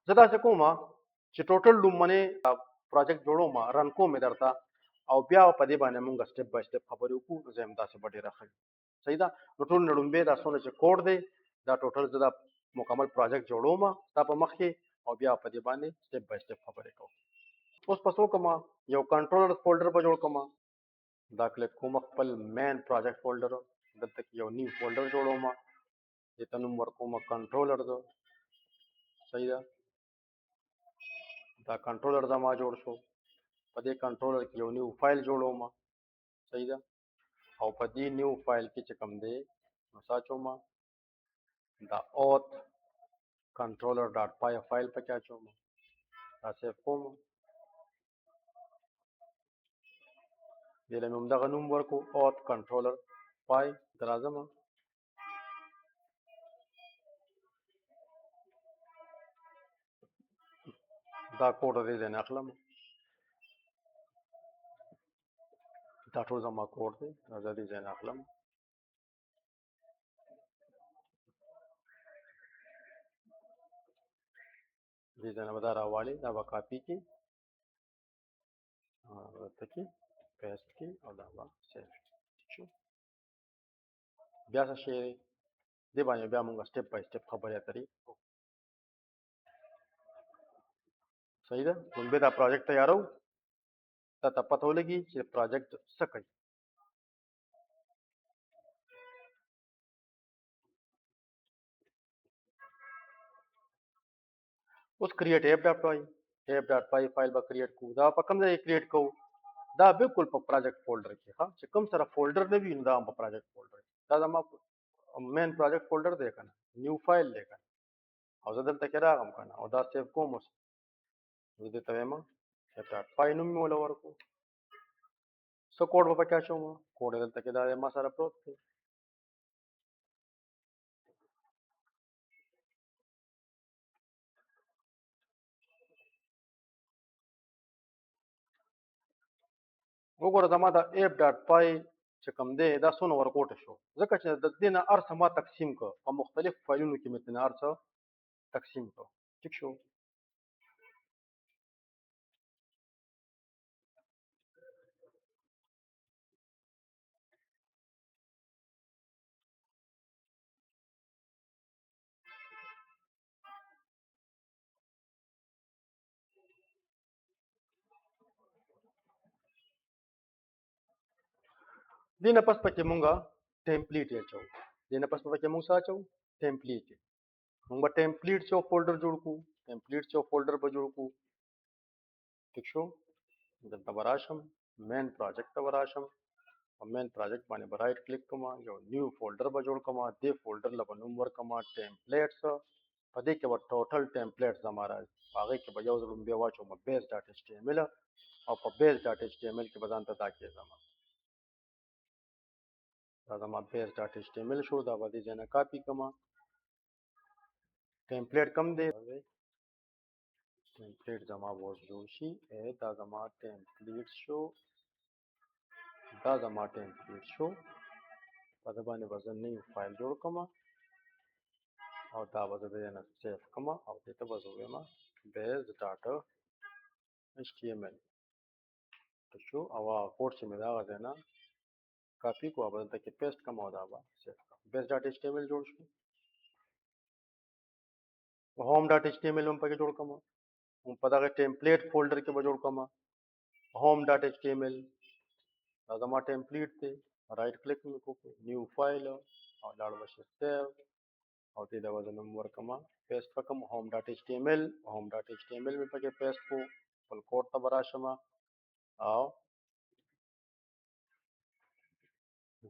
زدا څه کوم چې ټوټل لومړنی پروجیکټ جوړوم رن کوم درته او بیا په دې باندې موږ سټپ بای سټپ خبرې وکړو زه هم داسې به ډېره ښه صحیح ده نو ټول لومړی دا څونه چې کوډ دی دا ټوټل زه دا مکمل پروجیکټ جوړوم ستا په مخ کې او بیا په دې باندې سټپ بای سټپ خبرې کوم اوس په څه وکړم یو کنټرولر فولډر به جوړ کړم دا کلیک کوم خپل مین پروجیکټ فولډر دلته کې یو نیو فولډر جوړوم دې ته نوم ورکوم کنټرولر ده صحیح ده دا کنټرولر زما جوړ شو په دې کنټرولر کې یو نیو فایل جوړوم صحیح ده او په دې نیو فایل کې چې کوم دی نو ساچوم دا اوت کنټرولر ډاټ پای فایل پکې اچوم دا سیو کوم دې له موږ دغه نوم ورکو اوت کنټرولر پای درازم دا کوډ دې ځای نه اخلم دا ټول زما کوډ دی دا دې ځای نه اخلم دې ځای نه به دا راوالي دا به کاپي کړي دلته کې پیسټ کړي او دا به سیو شي بیا څه شی دی دې باندې بیا موږ سټپ بای سټپ خبرې اترې کوو صحیح ده لومړی دا پروجیکټ تیارو تا ته پته ولګي چې پروجیکټ څه کوي اوس کریټ ایپ ډاټ پای ایپ ډاټ پای فایل به کریټ کوو دا په کوم ځای کریټ کوو دا بالکل په پروجیکټ فولډر کې ها چې کوم سره فولډر نه وي نو دا په پروجیکټ فولډر دا زما مین پروجیکټ فولډر دی کنه نیو فایل دی کنه او زه دلته کې راغم کنه او دا سیو کوم اوس زه دې ته وایم ایپ ډاټ پای نوم مې ولا ورکو څه کوډ به پکې اچوم کوډ دلته کې دا ما سره پروت دی وګوره زما دا ایپ ډاټ پای چې کوم دی دا څونه ورکوټه شو ځکه چې د دې نه هر څه ما تقسیم کړ په مختلف فایلونو کې مې ترې هر څه تقسیم کړ ټیک شو دې نه پس پکې مونږه ټیمپلیټ اچو دې نه پس پکې مونږ څه اچو ټیمپلیټ مونږ به ټیمپلیټ یو فولډر جوړ کړو ټیمپلیټ یو فولډر به جوړ کړو ټیک شو دلته به راشم مین پروجیکټ ته به راشم په مین پروجیکټ باندې به رائټ کلیک کوم یو نیو فولډر به جوړ کوم دې فولډر له به نوم ورکوم ټیمپلیټس په دې کې به ټوټل ټیمپلیټ زما راځي په هغې کې به یو ځل بیا واچوم بیس ډاټ ایچ ټي ایم ایل او په بیس ډاټ ایچ ټي ایم ایل کې به ځان ته دا کېږم دا زما بیس ډاټ ایچ ټي ایم ایل شو دا به دې ځای نه کاپي کوم ټیمپلیټ کم دی ټیمپلیټ زما به اوس جوړ شي دا زما ټیمپلیټ شو دا زما ټیمپلیټ شو په دې باندې به زه نوی فایل جوړ کړم او دا به زه د دې نه سیو کړم او دې ته به زه ووایم بیس ډاټ ایچ ټي ایم ایل شو او هغه کوډ چې مې د هغه ځای نه کاپي کړو او دلته کې پیسټ کړم او دا به سیو کړم بیس ډاټ ایچ ټي ایم ایل جوړ شو هوم ډاټ ایچ ټي ایم ایل هم پکې جوړ کړم په دغه ټیمپلیټ فولډر کې به جوړ کړم هوم ډاټ ایچ ټي ایم ایل دا زما ټیمپلیټ دی رائټ کلیک مې وکړو نیو فایل او لاړ به شي سیو او دې ته به زه نوم ورکړم پیسټ به کړم هوم ډاټ ایچ ټي ایم ایل هوم ډاټ ایچ ټي ایم ایل مې پکې پیسټ کړو خپل کوډ ته به راشم او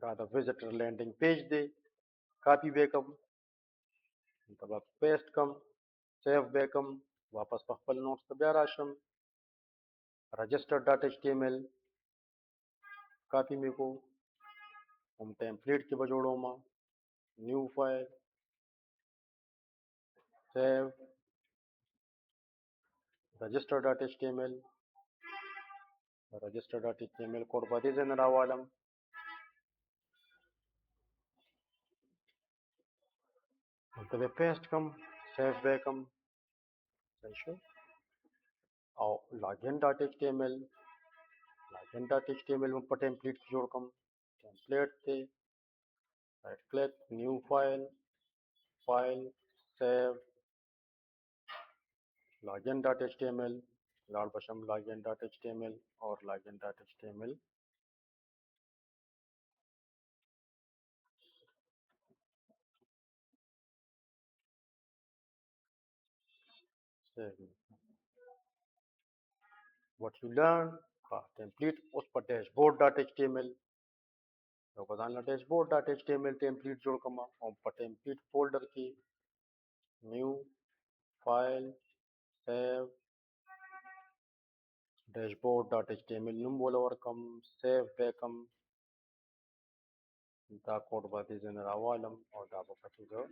دا د وزټر لینډینګ پیج دی کاپي به کړم دلته به پیسټ کړم سیو به کړم واپس په خپل نوټس ته بیا راشم رجسټر ډاټ ایچ ټي ایم ایل کاپي مې کړو هم ټیمپلیټ کې به جوړوم نیو فایل سیو رجسټر ډاټ ایچ ټي ایم ایل رجسټر ډاټ ایچ ټي ایم ایل کوډ به دې ځای نه راوالم دلته به پیسټ کړم سیو به کړم صحیح شو. او login.html login.html में पर टेम्पलेट जोड़ कम टेम्पलेट थे right click new file file save login.html लाल बशम login.html और login.html save what you learn का टेम्पलेट उस पर dashboard.html तो बताना dashboard.html टेम्पलेट जोड़ कमा और पर टेम्पलेट फोल्डर की new file save dashboard.html num bola warkam save bekam da code ba dizin rawalam or da ba patizo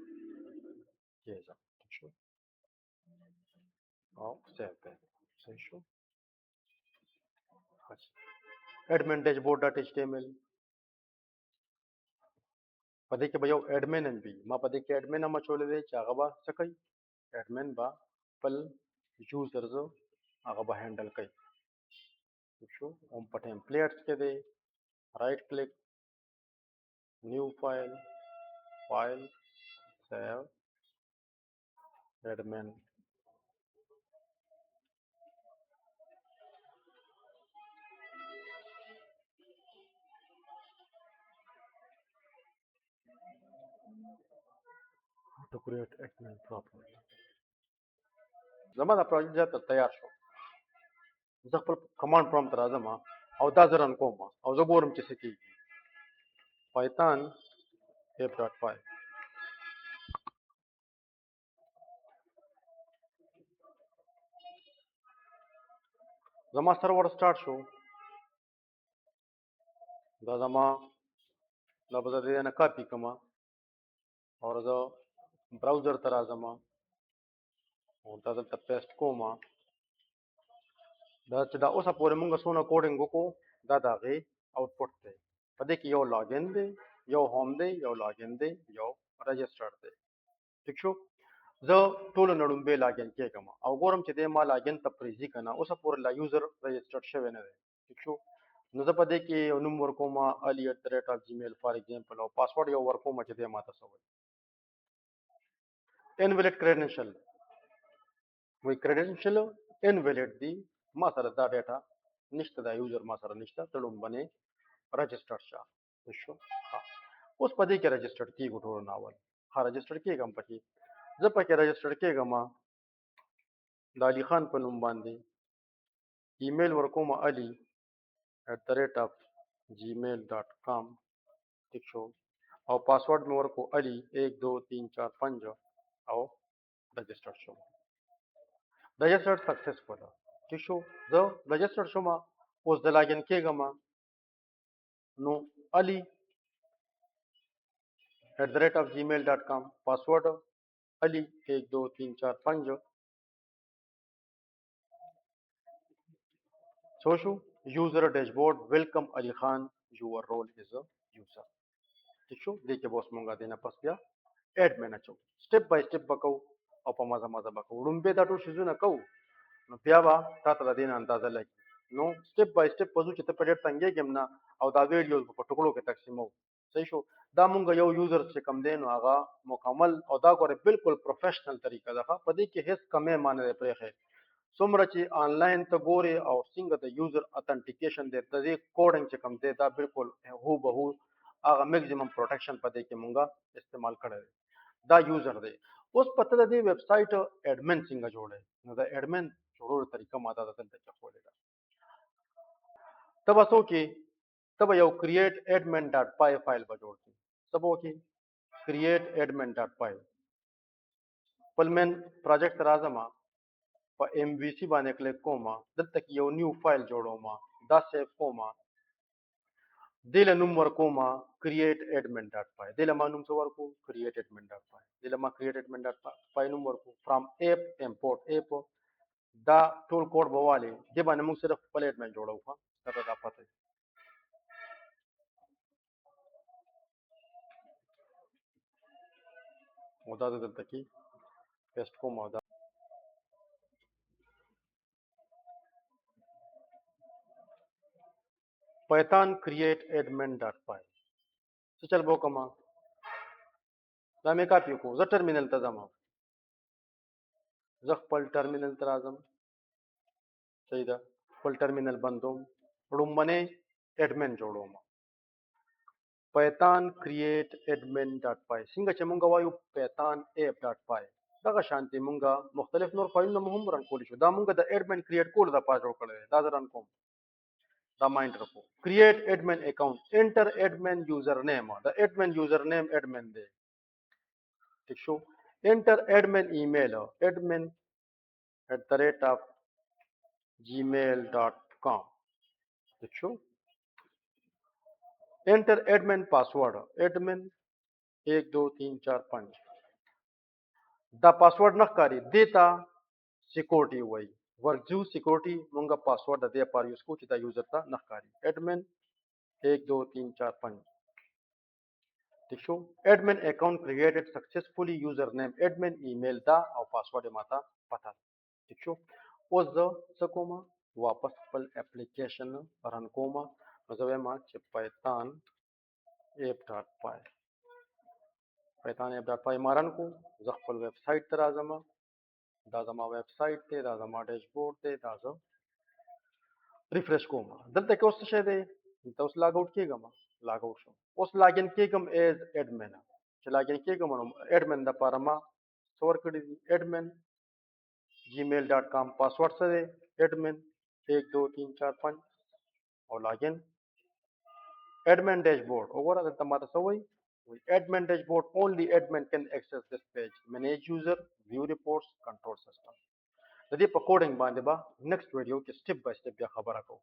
keza tisho or save back so sho admin dashboard.html pade ke bayo admin nb ma pade ke admin ma chole de chaga ba sakai admin ba pal users aga ba handle kai tisho on pa templates ke de right click new file file save admin to create admin properly زما دا پروجیکټ زه تیار شو زه خپل کمانډ پرومپټ ته راځم او دا زه رن کوم او زه ګورم چې څه کېږي پایتان app.py زما سرور سٹارټ شو دا زما دا به زه د دې نه کاپي کړم او زه براوزر ته راځم او دا دلته پیسټ کوم دا چې دا اوسه پورې مونږ څونه کوډینګ وکړو دا د هغې آوټپوټ دی په دې کې یو لاګین دی یو هوم دی یو لاګین دی یو رجسټر دی ٹھیک شو زه ټولو نه لومبې لاګین کېږم او ګورم چې دی ما لاګین ته پرېږدي که نه اوسه پورې لا یوزر رجسټرډ شوی نه دی ٹھیک شو نو زه په دې کې یو نوم ورکوم ali@gmail فار ایگزامپل او پاسورډ یو ورکوم چې دی ماته څه وایي انویلډ کریډنشل وایي کریډنشل انویلډ دی ما سره دا ډیټا نشته دا یوزر ما سره نشته ته لومبنې رجسټرډ شه شو ها اوس په دې کې رجسټرډ کېږو ټولو ناول ها رجسټرډ کېږم پکې زه پکې رجسټرډ کېږم د علي خان په نوم باندې ایمیل ورکوم ali@gmail.com ٹھیک شو او پاسورډ مې ورکو ali 1 2 3 4 5 او رجسټر شو رجسټر سکسسفل ٹھیک شو زه رجسټر شوم اوس د لاګین کېږم نو ali@gmail.com پاسورډ ali 1 2 3 4 5 social user dashboard welcome Ali Khan your role is a user ٹھیک شو دې کې بوس مونږه دینه پس بیا ایډمن اچو سټپ بای سټپ وکاو او په مزه مزه وکاو لومبه دا ټول شیزونه کو نو بیا به تاسو د دین اندازه لګي نو سټپ بای سټپ پزو چې ته په ډېر څنګه ګم نه او دا ویډیوز په ټوکړو کې تقسیمو صحیح شو دا مونږ یو یوزر چې کم دین هغه مکمل او دا غوړي بالکل پروفیشنل طریقه ده په دې کې هیڅ کمې معنی نه پرېخه څومره چې آنلاین ته ګوري او څنګه د یوزر اتنټیکیشن دی د دې کوډینګ چې کم دی دا بالکل هو به هو هغه میکسیمم پروټیکشن په دې کې مونږه استعمال کړی دا یوزر دی اوس پته د دې ویب سټ ایڈمن څنګه جوړه نو دا ایڈمن جوړولو طریقه ماده د دلته کې خولې ده تبه سو کې تبه یو create admin.py فایل به جوړ کړي تبه کې create admin.py خپل من پروجیکټ راځم په ام وی سی باندې کلیک کوم دلته کې یو نیو فایل جوړوم دا سیو کوم دله نوم ورکوم create admin.py دله ما نوم څه ورکو create admin.py دله ما create admin.py نوم ورکو from app import app دا ټول کوډ بواله دی باندې موږ صرف خپل ایډمن جوړو ښه دا پته او دا دلته کې پیسټ کوم او دا Python create admin.py. Sechal bo kama. Dame kapi ko. Za terminal ta zama. Za pal terminal tarazam. Sayda. Pal terminal bandom. Rummane admin jodoma. Python create admin.py. Singa chamunga wayu Python app.py. Daga shanti munga mukhtalif nur file na muhum ran koli shu. Da munga da admin create kol da pa jo kale. Da ran kom. Reminder ko. Create admin account. Enter admin username. The admin username admin de. ठीक show enter admin email admin @ gmail.com ठीक show enter admin password admin 1 2 3 4 5 the password नकारी देता सिक्योरिटी वही वर्जू सिक्योरिटी मुंगा पासवर्ड दे पार यूज को चिता यूजर ता नकारी admin 1 2 3 4 5 ठीक show admin account created successfully username admin email दा और पासवर्ड माता पता ठीक शो ओस द सकोमा वापस पल एप्लीकेशन रन कोमा मजबे मा चे python app.py मारन को जखपल वेबसाइट तराजमा दाजमा वेबसाइट ते दाजमा डैशबोर्ड ते दाजो रिफ्रेश कोमा दलते के उस शेदे तो उस लॉग आउट किएगा मा लॉग आउट शो उस लॉगिन किएगम एज एडमिन चे लॉगिन किएगम एडमिन द पारमा सोर कड़ी एडमिन gmail.com पासवर्ड से एडमिन 1 2 3 4 5 और login admin dashboard over the tamata sawai admin dashboard only admin can access this page manage user view reports control system jadi according bande ba next video ke step by step ya khabara ko